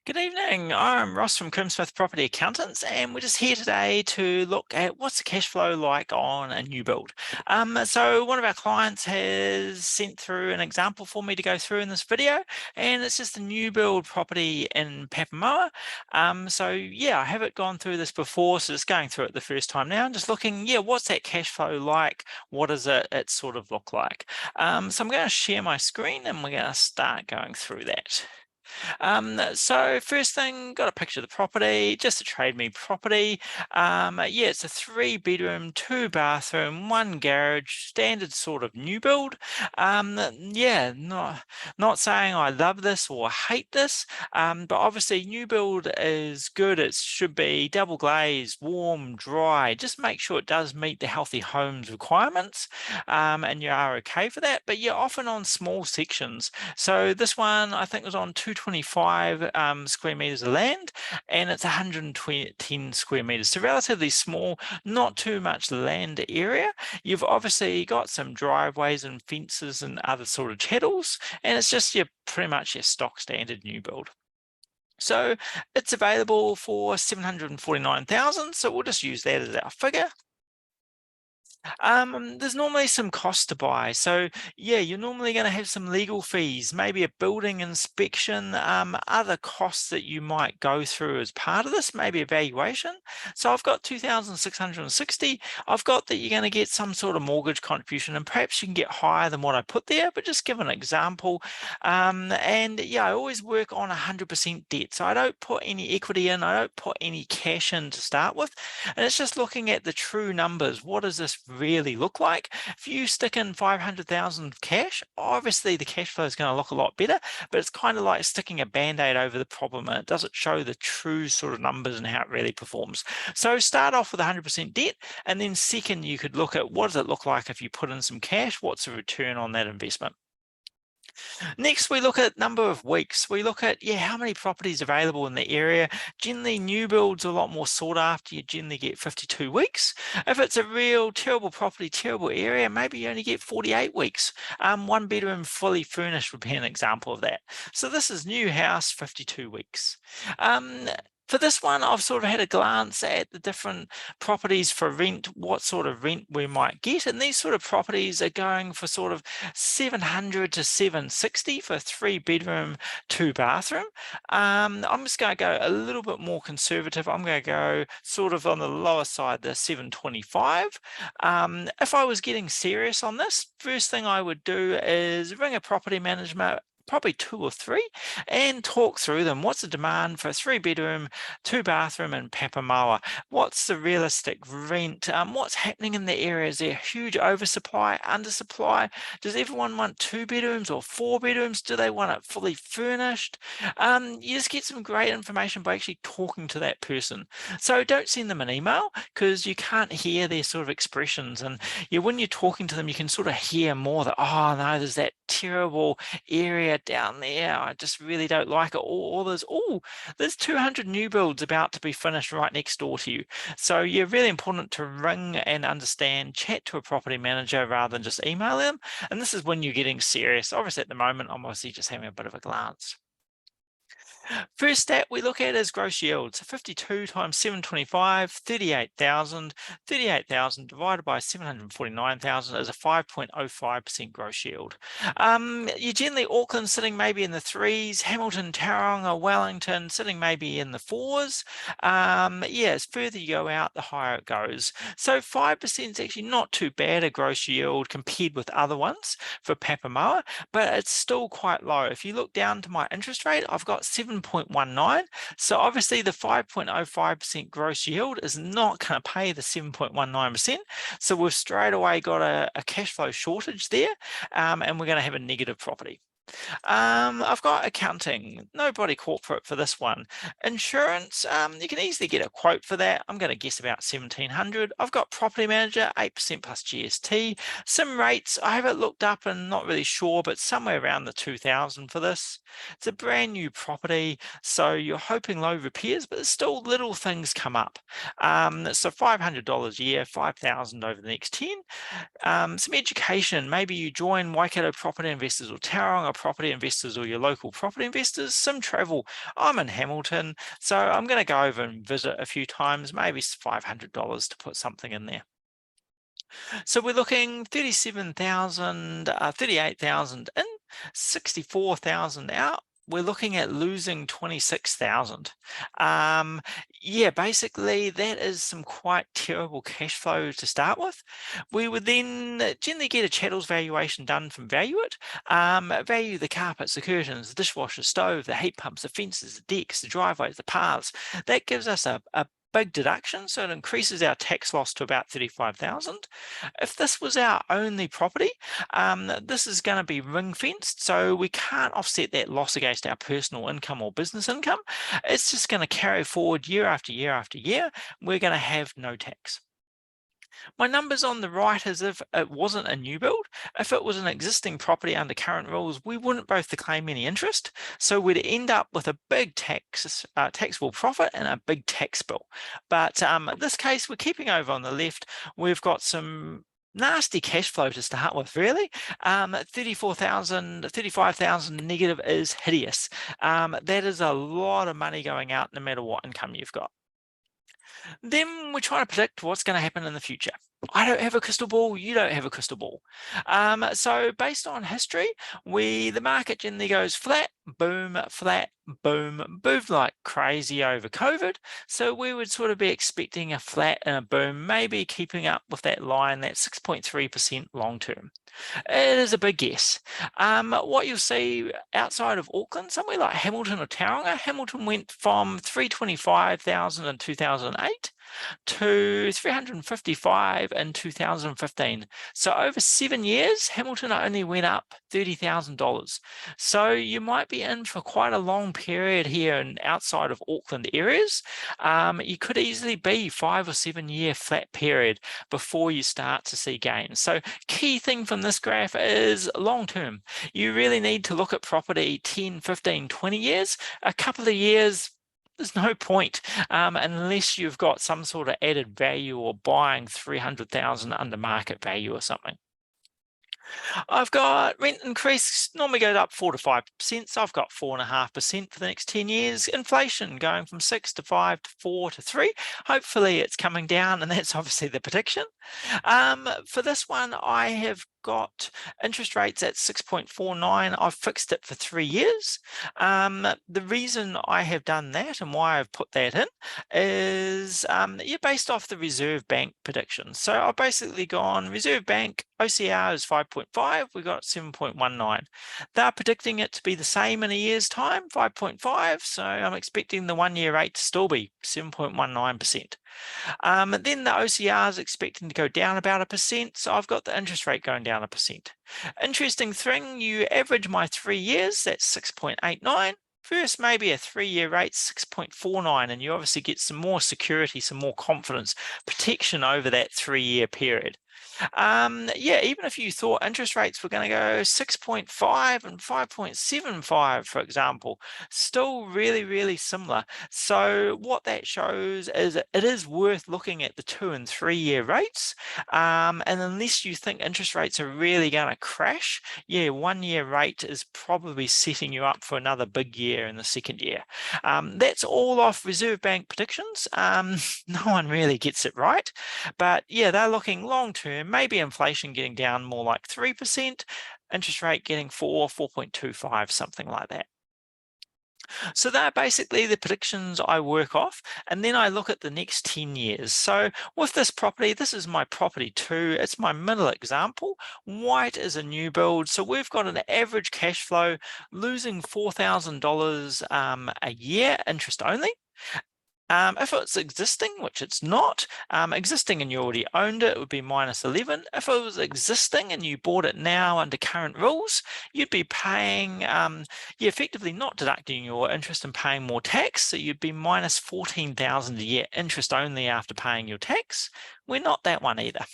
Good evening. I'm Ross from Crimsmith Property Accountants, and we're just here today to look at what's the cash flow like on a new build. So one of our clients has sent through an example for me to go through in this video, and it's just a new build property in Papamoa. So yeah, I haven't gone through this before, so just going through it the first time now, and just looking, yeah, what's that cash flow like? What does it sort of look like? So I'm going to share my screen, and we're going to start going through that. So first thing, got a picture of the property, just a trade me property. Yeah, it's a 3 bedroom, 2 bathroom, 1 garage, standard sort of new build. Yeah, not saying I love this or hate this, but obviously new build is good. It should be double glazed, warm, dry. Just make sure it does meet the healthy homes requirements, and you are okay for that. But yeah, often on small sections. So this one I think was on 225 square meters of land, and it's 110 square meters. So relatively small, not too much land area. You've obviously got some driveways and fences and other sort of chattels, and it's just your pretty much your stock standard new build. So it's available for 749,000. So we'll just use that as our figure. There's normally some cost to buy. So yeah, you're normally going to have some legal fees, maybe a building inspection, other costs that you might go through as part of this, maybe evaluation. So I've got 2,660. I've got that you're going to get some sort of mortgage contribution, and perhaps you can get higher than what I put there, but just give an example. And yeah, I always work on 100% debt. So I don't put any equity in, I don't put any cash in to start with. And it's just looking at the true numbers. What does this really look like? If you stick in 500,000 cash, obviously the cash flow is going to look a lot better, but it's kind of like sticking a band-aid over the problem, and it doesn't show the true sort of numbers and how it really performs. So start off with 100% debt, and then second, you could look at what does it look like if you put in some cash? What's the return on that investment? Next, we look at number of weeks. We look at, yeah, how many properties available in the area. Generally, new builds are a lot more sought after. You generally get 52 weeks. If it's a real terrible property, terrible area, maybe you only get 48 weeks. 1 bedroom fully furnished would be an example of that. So this is new house, 52 weeks. For this one, I've sort of had a glance at the different properties for rent, what sort of rent we might get. And these sort of properties are going for sort of 700 to 760 for a 3 bedroom, 2 bathroom. I'm just going to go a little bit more conservative. I'm going to go sort of on the lower side, the 725. If I was getting serious on this, first thing I would do is ring a property management, probably 2 or 3, and talk through them. What's the demand for a 3 bedroom, 2 bathroom in Papamoa? What's the realistic rent? What's happening in the area? Is there a huge oversupply, undersupply? Does everyone want 2 bedrooms or 4 bedrooms? Do they want it fully furnished? You just get some great information by actually talking to that person. So don't send them an email, because you can't hear their sort of expressions. And yeah, when you're talking to them, you can sort of hear more that, oh no, there's that terrible area down there. I just really don't like it. Or there's 200 new builds about to be finished right next door to you. So yeah, really important to ring and understand, chat to a property manager rather than just email them. And this is when you're getting serious. Obviously at the moment, I'm obviously just having a bit of a glance. First stat we look at is gross yield. So 52 times 725, 38,000. 38,000 divided by 749,000 is a 5.05% gross yield. You're generally Auckland sitting maybe in the 3s, Hamilton, Tauranga, Wellington sitting maybe in the 4s. Yeah, as further you go out, the higher it goes. So 5% is actually not too bad a gross yield compared with other ones for Papamoa, but it's still quite low. If you look down to my interest rate, I've got 7.19. So obviously the 5.05% gross yield is not going to pay the 7.19%. So we've straight away got a cash flow shortage there, and we're going to have a negative property. I've got accounting, nobody corporate for this one. Insurance, you can easily get a quote for that. I'm going to guess about 1,700. I've got property manager, 8% plus GST. Some rates, I haven't looked up and not really sure, but somewhere around the 2,000 for this. It's a brand new property, so you're hoping low repairs, but there's still little things come up. So $500 a year, 5,000 over the next 10. Some education, maybe you join Waikato Property Investors or Tauranga property investors or your local property investors, some travel. I'm in Hamilton, so I'm going to go over and visit a few times, maybe it's $500 to put something in there. So we're looking 37,000, 38,000 in, 64,000 out. We're looking at losing 26,000. Yeah, basically that is some quite terrible cash flow to start with. We would then generally get a chattel's valuation done from Valueit, value the carpets, the curtains, the dishwasher, stove, the heat pumps, the fences, the decks, the driveways, the paths. That gives us a big deduction, so it increases our tax loss to about 35,000. If this was our only property, this is going to be ring fenced, so we can't offset that loss against our personal income or business income. It's just going to carry forward year after year after year. We're going to have no tax. My numbers on the right as if it wasn't a new build. If it was an existing property under current rules, we wouldn't both claim any interest. So we'd end up with a big taxable profit and a big tax bill. But this case, we're keeping over on the left. We've got some nasty cash flow to start with, really. 34,000, 35,000 negative is hideous. That is a lot of money going out no matter what income you've got. Then we're trying to predict what's going to happen in the future. I don't have a crystal ball, you don't have a crystal ball. So based on history, the market generally goes flat, boom, moved like crazy over COVID. So we would sort of be expecting a flat and a boom, maybe keeping up with that line, that 6.3% long term. It is a big guess. What you'll see outside of Auckland, somewhere like Hamilton or Tauranga, Hamilton went from 325,000 in 2008 to 355 in 2015. So over 7 years, Hamilton only went up $30,000. So you might be in for quite a long period here and outside of Auckland areas. You could easily be 5 or 7 year flat period before you start to see gains. So key thing from this graph is long term. You really need to look at property 10, 15, 20 years. A couple of years, there's no point unless you've got some sort of added value or buying 300,000 under market value or something. I've got rent increase normally goes up 4 to 5%. So I've got 4.5% for the next 10 years. Inflation going from 6 to 5 to 4 to 3. Hopefully it's coming down, and that's obviously the prediction. For this one, I have got interest rates at 6.49. I've fixed it for 3 years. The reason I have done that and why I've put that in is based off the Reserve Bank predictions. So I've basically gone Reserve Bank OCR is 5.5. We got 7.19. They're predicting it to be the same in a year's time, 5.5. So I'm expecting the 1 year rate to still be 7.19%. Then the OCR is expecting to go down about 1%, so I've got the interest rate going down 1%. Interesting thing, you average my 3 years, that's 6.89. First, maybe a 3 year rate, 6.49, and you obviously get some more security, some more confidence, protection over that 3 year period. Even if you thought interest rates were going to go 6.5 and 5.75, for example, still really, really similar. So what that shows is it is worth looking at the 2 and 3 year rates. And unless you think interest rates are really going to crash, 1 year rate is probably setting you up for another big year in the second year. That's all off Reserve Bank predictions. No one really gets it right, but they're looking long term. Maybe inflation getting down more like 3%, interest rate getting 4.25, something like that. So they're basically the predictions I work off, and then I look at the next 10 years. So with this property, this is my property 2. It's my middle example. White is a new build. So we've got an average cash flow losing $4,000 a year, interest only. If it's existing, which it's not, existing and you already owned it, it would be minus 11. If it was existing and you bought it now under current rules, you'd be paying, effectively not deducting your interest and paying more tax. So you'd be minus 14,000 a year interest only after paying your tax. We're not that one either.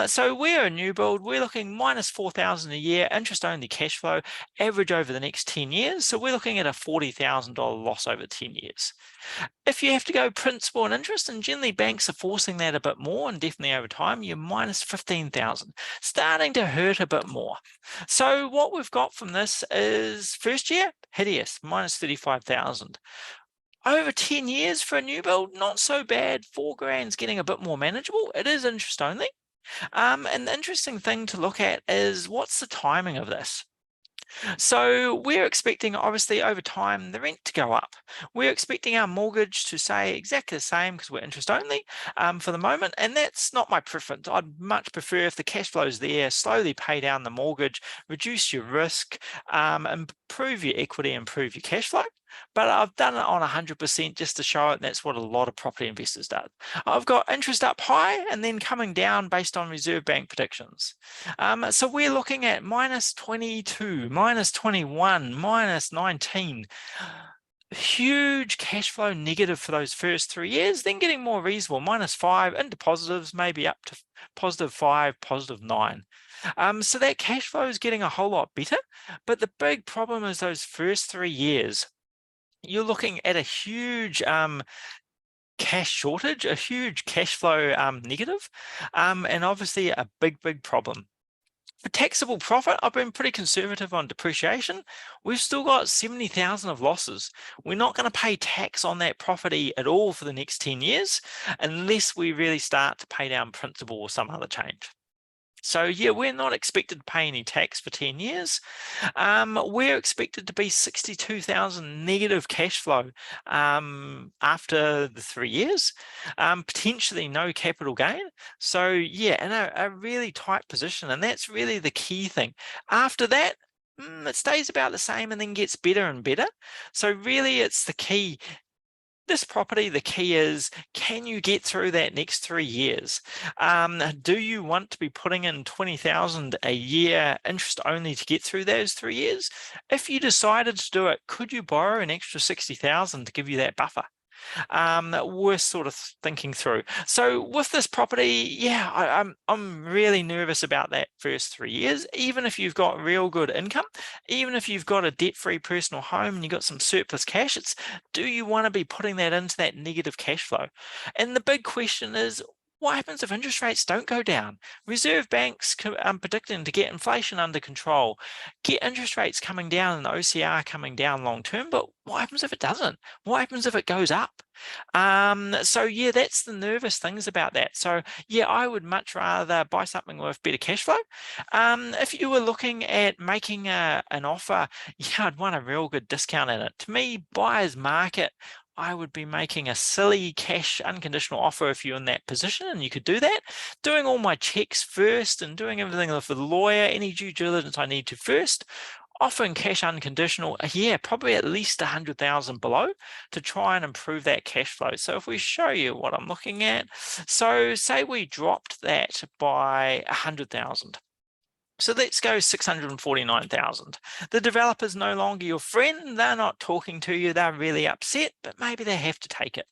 So we're a new build. We're looking minus 4,000 a year, interest only cash flow, average over the next 10 years. So we're looking at a $40,000 loss over 10 years. If you have to go principal and interest, and generally banks are forcing that a bit more, and definitely over time, you're minus 15,000, starting to hurt a bit more. So what we've got from this is first year, hideous, minus 35,000. Over 10 years for a new build, not so bad. 4 grand's getting a bit more manageable. It is interest only. And the interesting thing to look at is what's the timing of this? So we're expecting, obviously, over time, the rent to go up. We're expecting our mortgage to stay exactly the same because we're interest only for the moment, and that's not my preference. I'd much prefer if the cash flow's there, slowly pay down the mortgage, reduce your risk, improve your equity, improve your cash flow. But I've done it on 100% just to show it, and that's what a lot of property investors do. I've got interest up high and then coming down based on Reserve Bank predictions. So we're looking at minus 22, minus 21, minus 19. Huge cash flow negative for those first 3 years, then getting more reasonable, minus 5 into positives, maybe up to positive 5, positive 9. So that cash flow is getting a whole lot better. But the big problem is those first 3 years. You're looking at a huge cash shortage, a huge cash flow negative, and obviously a big problem. For taxable profit, I've been pretty conservative on depreciation. We've still got 70,000 of losses. We're not going to pay tax on that property at all for the next 10 years unless we really start to pay down principal or some other change. So yeah, we're not expected to pay any tax for 10 years. We're expected to be 62,000 negative cash flow after the 3 years, potentially no capital gain. So yeah, in a really tight position, and that's really the key thing. After that, it stays about the same and then gets better and better. So really, it's the key. This property, the key is, can you get through that next 3 years? Do you want to be putting in 20,000 a year interest only to get through those 3 years? If you decided to do it, could you borrow an extra 60,000 to give you that buffer? Worth sort of thinking through. So with this property, yeah, I'm really nervous about that first 3 years. Even if you've got real good income, even if you've got a debt-free personal home and you've got some surplus cash, do you want to be putting that into that negative cash flow? And the big question is, what happens if interest rates don't go down? Reserve Banks predicting to get inflation under control, get interest rates coming down and the OCR coming down long term, but what happens if it doesn't? What happens if it goes up? So yeah, that's the nervous things about that. So yeah, I would much rather buy something with better cash flow. If you were looking at making an offer, yeah, I'd want a real good discount in it. To me, buyer's market, I would be making a silly cash unconditional offer if you're in that position, and you could do that. Doing all my checks first and doing everything with the lawyer, any due diligence I need to first. Offering cash unconditional, yeah, probably at least 100,000 below to try and improve that cash flow. So if we show you what I'm looking at, so say we dropped that by 100,000. So let's go 649,000. The developer's no longer your friend. They're not talking to you. They're really upset, but maybe they have to take it.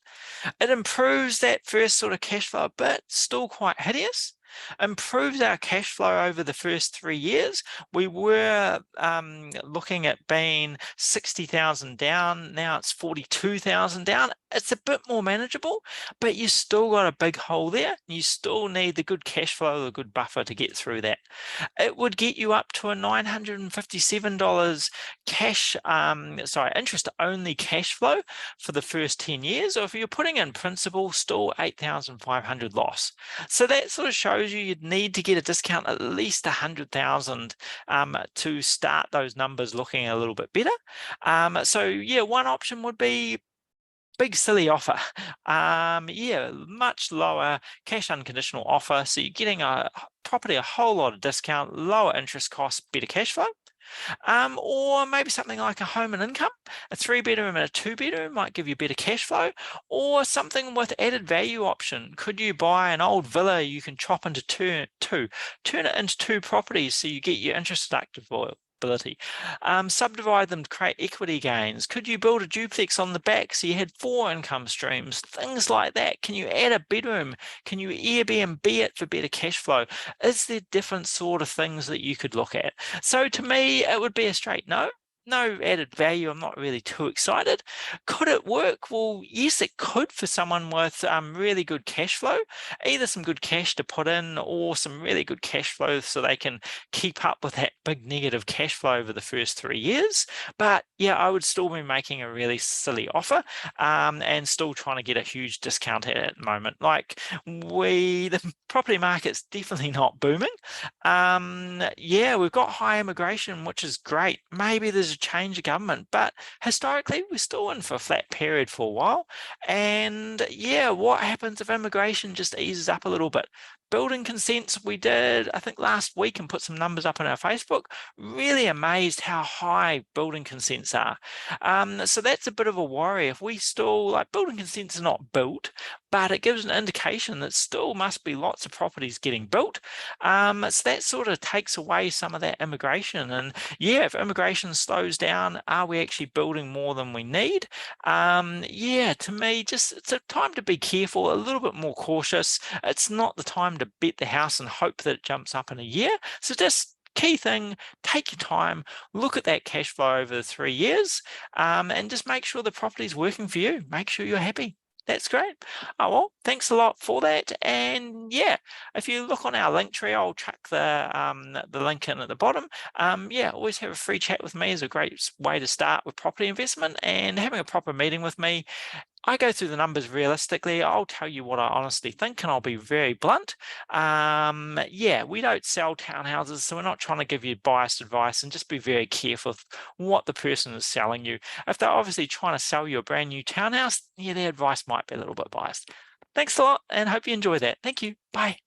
It improves that first sort of cash flow a bit, still quite hideous. Improves our cash flow over the first 3 years. We were looking at being 60,000 down. Now it's 42,000 down. It's a bit more manageable, but you still got a big hole there. You still need the good cash flow, the good buffer to get through that. It would get you up to a $957 cash, interest only cash flow for the first 10 years. Or if you're putting in principal, still 8,500 loss. So that sort of shows you you'd need to get a discount at least 100,000 to start those numbers looking a little bit better. So yeah, one option would be big silly offer. Yeah, much lower cash unconditional offer. So you're getting a property a whole lot of discount, lower interest costs, better cash flow. Or maybe something like a home and income, a 3-bedroom and a 2-bedroom might give you better cash flow, or something with added value option. Could you buy an old villa you can chop into turn it into 2 properties so you get your interest deductible ability. Subdivide them to create equity gains. Could you build a duplex on the back so you had 4 income streams? Things like that. Can you add a bedroom? Can you Airbnb it for better cash flow? Is there different sort of things that you could look at? So to me, it would be a straight no. No added value. I'm not really too excited. Could it work? Well, yes, it could for someone with really good cash flow, either some good cash to put in or some really good cash flow so they can keep up with that big negative cash flow over the first 3 years. But yeah, I would still be making a really silly offer and still trying to get a huge discount at the moment. Like the property market's definitely not booming. Yeah, we've got high immigration, which is great. Maybe there's a change of government, but historically we're still in for a flat period for a while. And yeah, what happens if immigration just eases up a little bit? Building consents we did, I think last week, and put some numbers up on our Facebook. Really amazed how high building consents are. So that's a bit of a worry. If we still, like, building consents are not built, but it gives an indication that still must be lots of properties getting built. So that sort of takes away some of that immigration. And yeah, if immigration slows down, are we actually building more than we need? Yeah, to me, just it's a time to be careful, a little bit more cautious. It's not the time to bet the house and hope that it jumps up in a year. So just key thing, take your time, look at that cash flow over the 3 years, and just make sure the property is working for you. Make sure you're happy. That's great. Oh, well, thanks a lot for that. And yeah, if you look on our link tree, I'll chuck the link in at the bottom. Yeah, always have a free chat with me is a great way to start with property investment, and having a proper meeting with me. I go through the numbers realistically. I'll tell you what I honestly think, and I'll be very blunt. Yeah, we don't sell townhouses, so we're not trying to give you biased advice, and just be very careful of what the person is selling you. If they're obviously trying to sell you a brand new townhouse, yeah, their advice might be a little bit biased. Thanks a lot, and hope you enjoy that. Thank you. Bye.